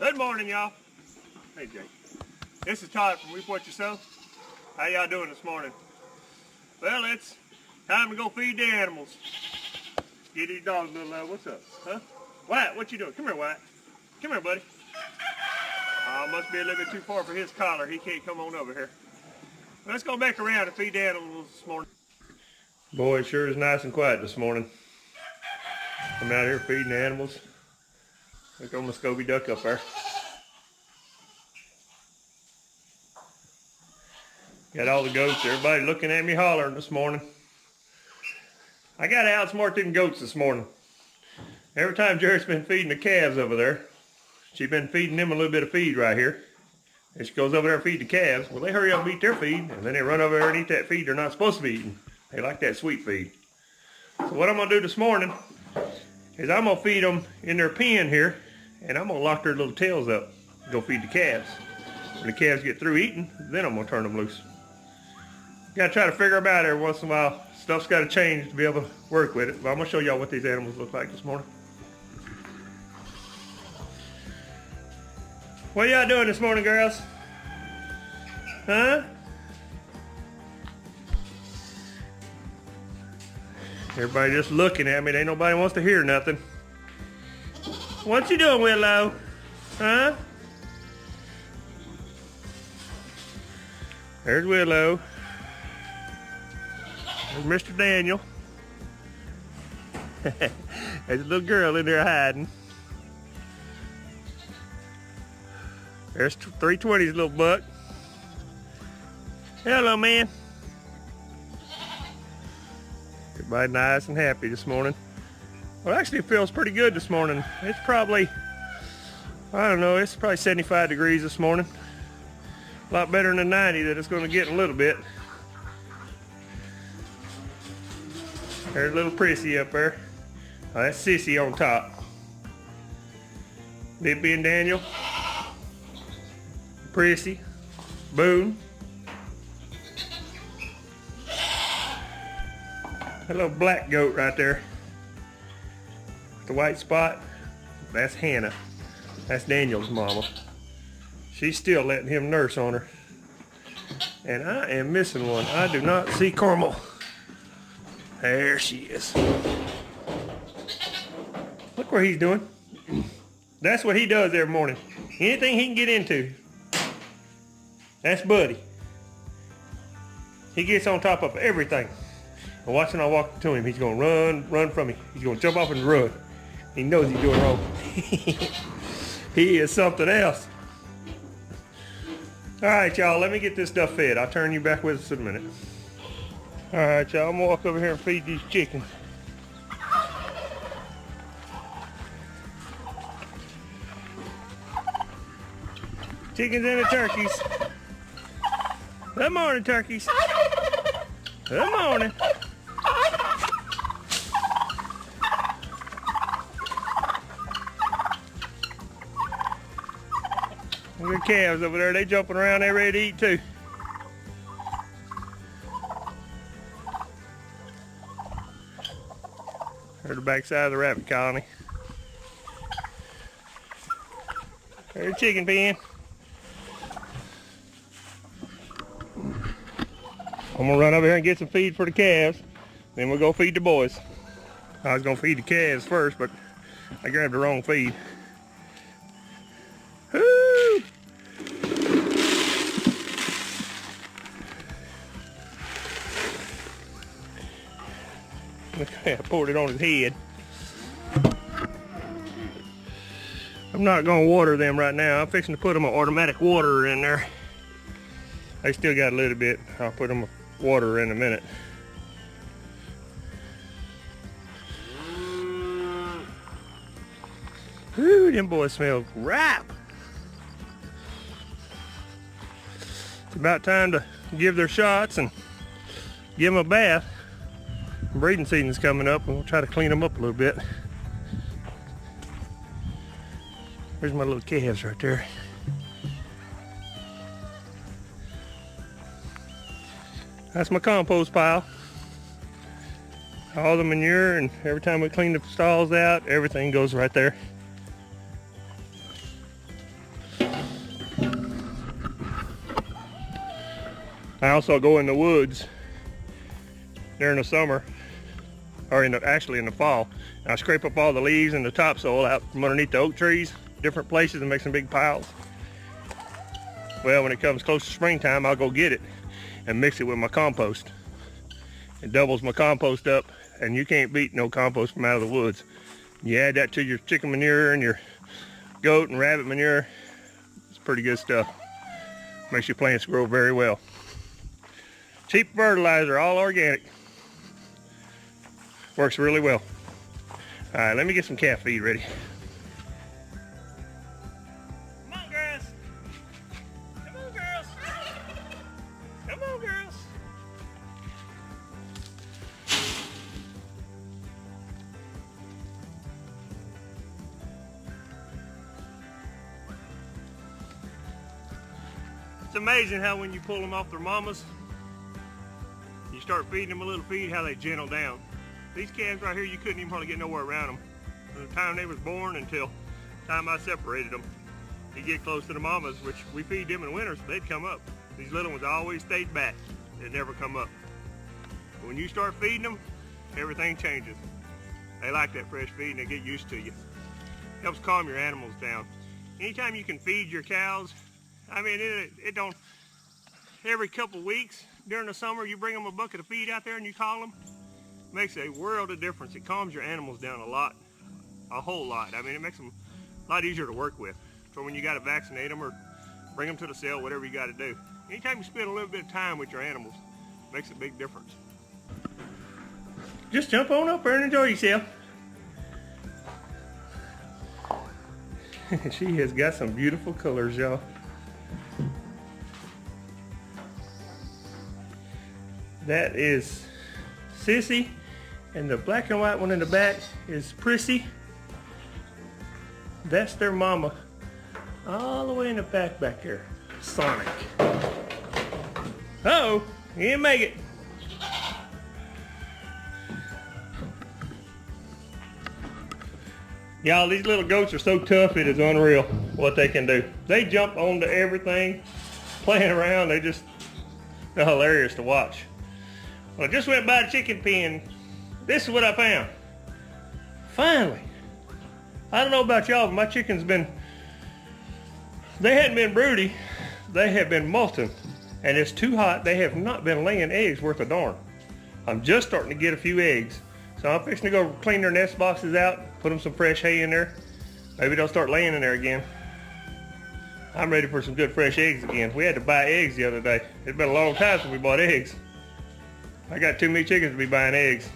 Good morning, y'all. Hey, Jake. This is Todd from Seaux. How y'all doing this morning? Well, it's time to go feed the animals. Get these dogs a little what's up? Huh? Wyatt, what you doing? Come here, Wyatt. Come here, buddy. Must be a little bit too far for his collar. He can't come on over here. Let's go back around and feed the animals this morning. Boy, it sure is nice and quiet this morning. I'm out here feeding the animals. Look on the Scobie duck up there. Got all the goats. Everybody looking at me hollering this morning. I got to outsmart them goats this morning. Every time Jared's been feeding the calves over there, she's been feeding them a little bit of feed right here. And she goes over there and feed the calves. Well, they hurry up and eat their feed, and then they run over there and eat that feed they're not supposed to be eating. They like that sweet feed. So what I'm going to do this morning is I'm going to feed them in their pen here, and I'm going to lock their little tails up and go feed the calves. When the calves get through eating, then I'm going to turn them loose. Got to try to figure them out every once in a while. Stuff's got to change to be able to work with it. But I'm going to show y'all what these animals look like this morning. What y'all doing this morning, girls? Huh? Everybody just looking at me. Ain't nobody wants to hear nothing. What you doing, Willow? Huh? There's Willow. There's Mr. Daniel. There's a little girl in there hiding. There's 320's little buck. Hello, man. Everybody nice and happy this morning. Well, actually it feels pretty good this morning. It's probably, I don't know, it's probably 75 degrees this morning. A lot better than the 90 that it's going to get in a little bit. There's little Prissy up there. Oh, that's Sissy on top. Lippy and Daniel. Prissy. Boone. That little black goat right there. The white spot. That's Hannah. That's Daniel's mama. She's still letting him nurse on her. And I am missing one. I do not see Carmel. There she is. Look what he's doing. That's what he does every morning. Anything he can get into. That's Buddy. He gets on top of everything. And watching I walk to him, he's going to run from me. He's going to jump off and run. He knows he's doing wrong. He is something else. All right, y'all, let me get this stuff fed. I'll turn you back with us in a minute. All right, y'all, I'm gonna walk over here and feed these chickens. Chickens and the turkeys. Good morning, turkeys. Good morning. Look at the calves over there. They jumping around. They ready to eat too. There's the backside of the rabbit colony. There's the chicken pen. I'm gonna run over here and get some feed for the calves. Then we'll go feed the boys. I was gonna feed the calves first, but I grabbed the wrong feed. Woo! I poured it on his head. I'm not gonna water them right now. I'm fixing to put them an automatic waterer in there. They still got a little bit. I'll put them a water in a minute. Ooh, them boys smell ripe. It's about time to give their shots and give them a bath. Breeding season's coming up and we'll try to clean them up a little bit. There's my little calves right there. That's my compost pile. All the manure, and every time we clean the stalls out, everything goes right there. I also go in the woods during the summer, or actually in the fall. I scrape up all the leaves and the topsoil out from underneath the oak trees, different places, and make some big piles. Well, when it comes close to springtime, I'll go get it and mix it with my compost. It doubles my compost up, and you can't beat no compost from out of the woods. You add that to your chicken manure and your goat and rabbit manure, it's pretty good stuff. Makes your plants grow very well. Cheap fertilizer, all organic. Works really well. All right, let me get some calf feed ready. Come on, girls. Come on, girls. Come on, girls. It's amazing how when you pull them off their mamas, you start feeding them a little feed, how they gentle down. These calves right here, you couldn't even hardly get nowhere around them. From the time they was born until the time I separated them. You get close to the mamas, which we feed them in winter, so they'd come up. These little ones always stayed back. They'd never come up. But when you start feeding them, everything changes. They like that fresh feed and they get used to you. Helps calm your animals down. Anytime you can feed your cows, I mean, it don't, every couple weeks during the summer, you bring them a bucket of feed out there and you call them. It makes a world of difference. It calms your animals down a lot, a whole lot. I mean, it makes them a lot easier to work with. So when you got to vaccinate them or bring them to the cell, whatever you got to do. Anytime you spend a little bit of time with your animals, it makes a big difference. Just jump on up there and enjoy yourself. She has got some beautiful colors, y'all. That is Sissy, and the black and white one in the back is Prissy. That's their mama, all the way in the back there, Sonic. Uh-oh, you didn't make it. Y'all, these little goats are so tough, it is unreal what they can do. They jump onto everything, playing around. They're hilarious to watch. Well, I just went by the chicken pen. This is what I found. Finally. I don't know about y'all, but my chickens they hadn't been broody. They have been molting. And it's too hot. They have not been laying eggs worth a darn. I'm just starting to get a few eggs. So I'm fixing to go clean their nest boxes out, put them some fresh hay in there. Maybe they'll start laying in there again. I'm ready for some good fresh eggs again. We had to buy eggs the other day. It's been a long time since we bought eggs. I got too many chickens to be buying eggs.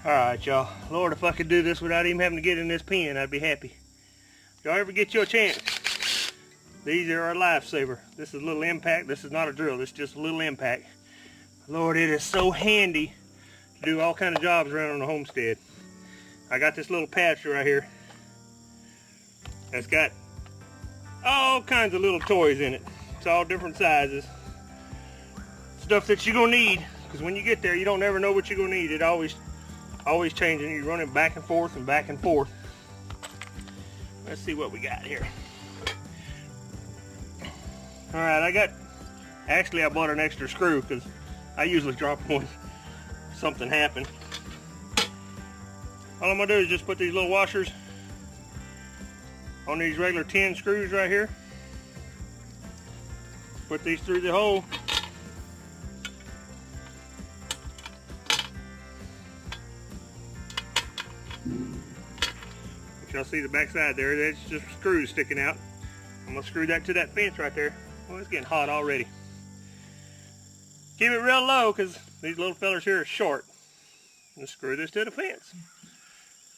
Alright, y'all. Lord, if I could do this without even having to get in this pen, I'd be happy. If y'all ever get your chance, these are our lifesaver. This is a little impact. This is not a drill. This is just a little impact. Lord, it is so handy to do all kind of jobs around on the homestead. I got this little patch right here that's got all kinds of little toys in it. It's all different sizes. Stuff that you're gonna need, because when you get there, you don't ever know what you're gonna need. It always changing. You're running back and forth and back and forth. Let's see what we got here. All right, actually I bought an extra screw because I usually drop one if something happened. All I'm gonna do is just put these little washers on these regular 10 screws right here. Put these through the hole. Y'all see the back side there, that's just screws sticking out. I'm gonna screw that to that fence right there. Oh, it's getting hot already. Keep it real low because these little fellers here are short. Just screw this to the fence.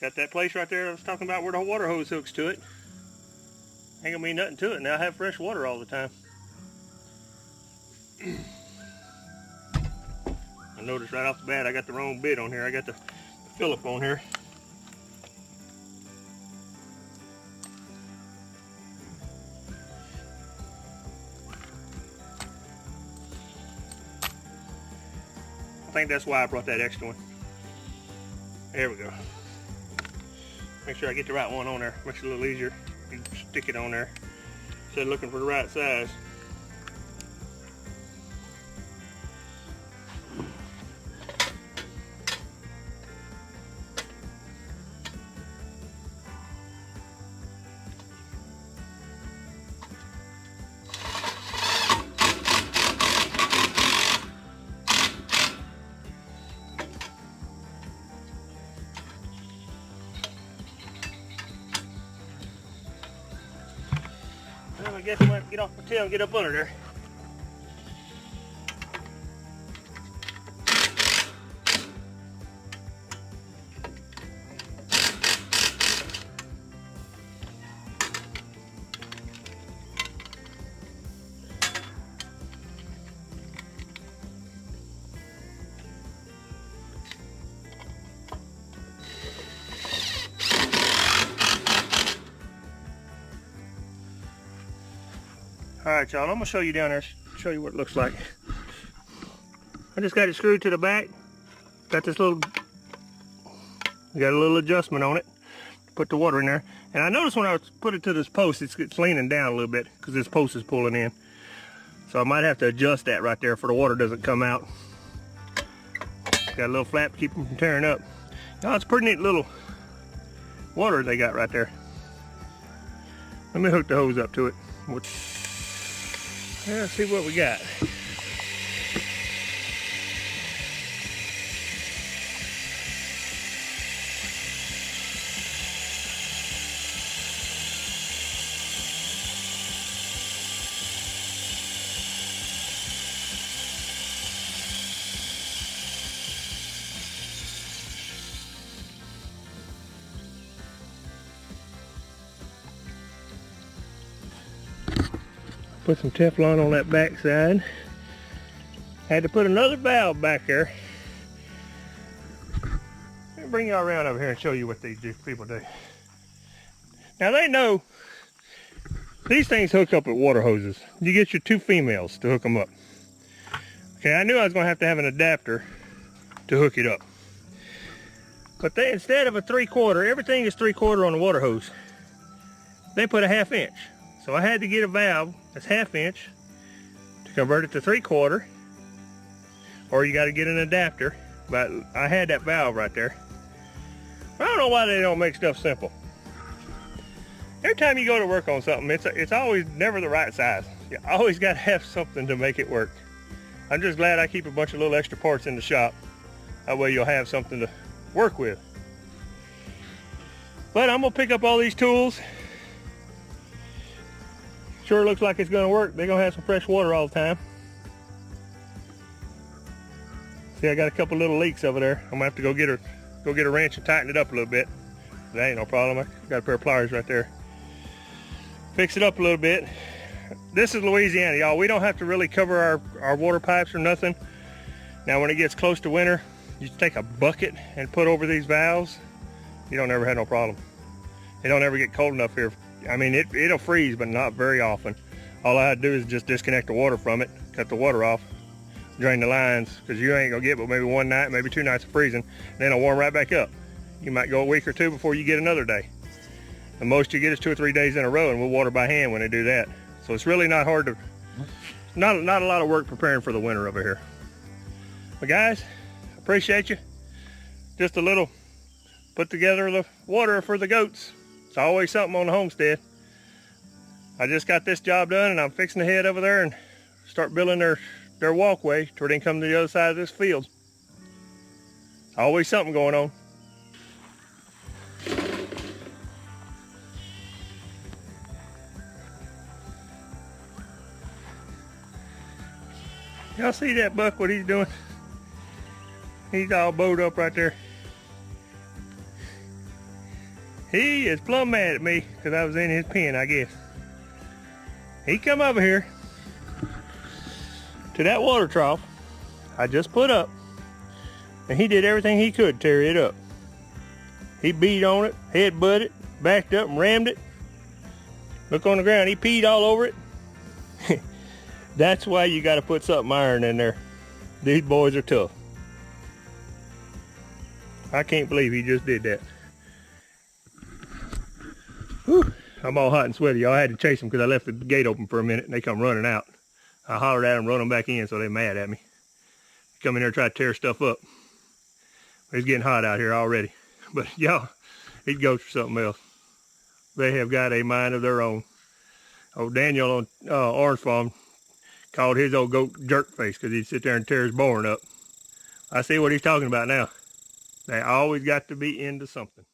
Got that place right there I was talking about where the water hose hooks to it. Ain't gonna be nothing to it now. I have fresh water all the time. I noticed right off the bat I got the wrong bit on here. I got the Phillip on here. I think that's why I brought that extra one. There we go. Make sure I get the right one on there. Makes it a little easier. You can stick it on there instead of looking for the right size. guess I'm gonna have to get off my tail and get up under there. Alright y'all, I'm going to show you down there, show you what it looks like. I just got it screwed to the back. Got this little, got a little adjustment on it. Put the water in there. And I noticed when I put it to this post, it's leaning down a little bit because this post is pulling in. So I might have to adjust that right there for the water doesn't come out. Got a little flap to keep them from tearing up. Now it's a pretty neat little water they got right there. Let me hook the hose up to it. Let's see what we got. Put some Teflon on that back side. Had to put another valve back there. Let me bring y'all around over here and show you what these people do. Now they know these things hook up with water hoses. You get your 2 females to hook them up. Okay, I knew I was going to have an adapter to hook it up. But they, instead of a 3/4, everything is 3/4 on the water hose. They put a 1/2 inch. So I had to get a valve that's 1/2 inch to convert it to 3/4, or you got to get an adapter. But I had that valve right there. I don't know why they don't make stuff simple. Every time you go to work on something, it's always never the right size. You always got to have something to make it work. I'm just glad I keep a bunch of little extra parts in the shop. That way you'll have something to work with. But I'm gonna pick up all these tools. Sure looks like it's gonna work. They're gonna have some fresh water all the time. See, I got a couple little leaks over there. I'm gonna have to go get a wrench and tighten it up a little bit. That ain't no problem. I got a pair of pliers right there. Fix it up a little bit. This is Louisiana, y'all. We don't have to really cover our water pipes or nothing. Now, when it gets close to winter, you take a bucket and put over these valves. You don't ever have no problem. It don't ever get cold enough here. I mean, it'll freeze, but not very often. All I had to do is just disconnect the water from it, cut the water off, drain the lines, because you ain't gonna get but maybe 1 night, maybe 2 nights of freezing, and then it'll warm right back up. You might go a week or 2 before you get another day. The most you get is 2 or 3 days in a row, and we'll water by hand when they do that. So it's really not hard to, not a lot of work preparing for the winter over here. But guys, appreciate you. Just a little put together the water for the goats. It's always something on the homestead. I just got this job done, and I'm fixing to head over there and start building their walkway to where they can come to the other side of this field. Always something going on. Y'all see that buck, what he's doing? He's all bowed up right there. He is plumb mad at me because I was in his pen, I guess. He come over here to that water trough I just put up, and he did everything he could to tear it up. He beat on it, headbutted it, backed up and rammed it. Look on the ground, he peed all over it. That's why you got to put something iron in there. These boys are tough. I can't believe he just did that. Whew, I'm all hot and sweaty, y'all. I had to chase them because I left the gate open for a minute and they come running out. I hollered at them, run them back in, so they're mad at me. They come in here and try to tear stuff up. It's getting hot out here already. But y'all, these goats are something else. They have got a mind of their own. Oh, Daniel on Orange Farm called his old goat jerk face because he'd sit there and tear his barn up. I see what he's talking about now. They always got to be into something.